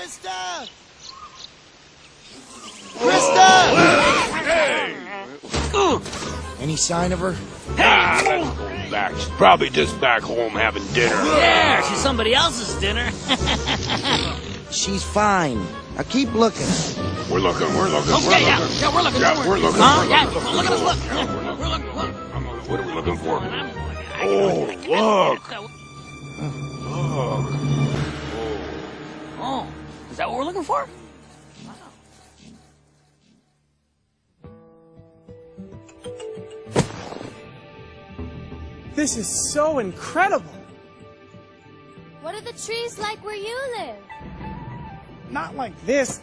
Crysta! Crysta! Hey! Any sign of her? Let's go back. She's probably just back home having dinner. Yeah, she's somebody else's dinner. She's fine. Now keep looking. We're looking. Okay, we're yeah, we're looking. Yeah, we're looking. Huh? We're looking. Look at us, look. We're looking. What are we looking for? Oh, look. Oh, is that what we're looking for? This is so incredible. What are the trees like where you live? Not like this.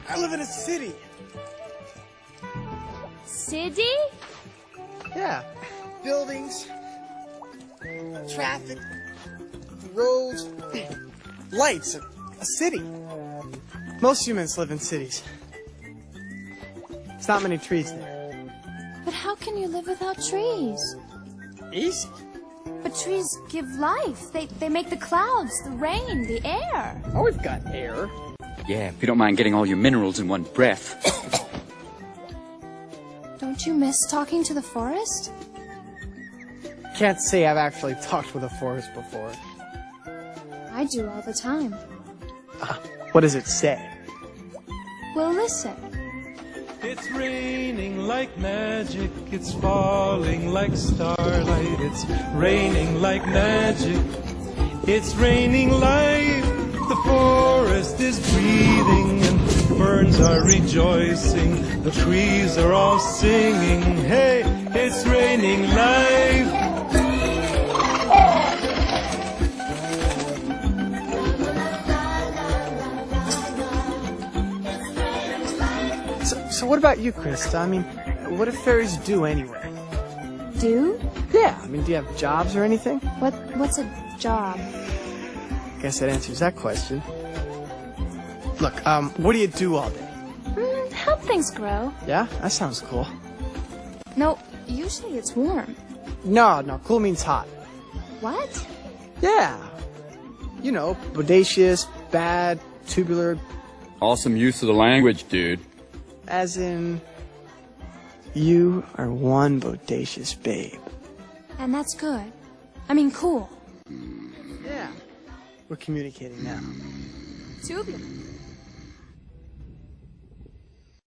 I live in a city. City? Yeah. Buildings, traffic, roads, lights, a city. Most humans live in cities. There's not many trees there. But how can you live without trees? Easy. But trees give life. They make the clouds, the rain, the air. Oh, we've got air. Yeah, if you don't mind getting all your minerals in one breath. Don't you miss talking to the forest? Can't say I've actually talked with a forest before. I do all the time. What does it say? Well, listen. It's raining like magic, it's falling like starlight, it's raining like magic, it's raining life. The forest is breathing and ferns are rejoicing, the trees are all singing, hey, it's raining life. So what about you, Crysta? I mean, what do fairies do anyway? Do? Yeah, I mean, do you have jobs or anything? What's a job? Guess that answers that question. Look, what do you do all day? Help things grow. Yeah, that sounds cool. No, usually it's warm. No, cool means hot. What? Yeah. You know, bodacious, bad, tubular, Awesome use of the language, dude. as in, you are one bodacious babe. And that's good. I mean, cool. Yeah. We're communicating now. Tubular.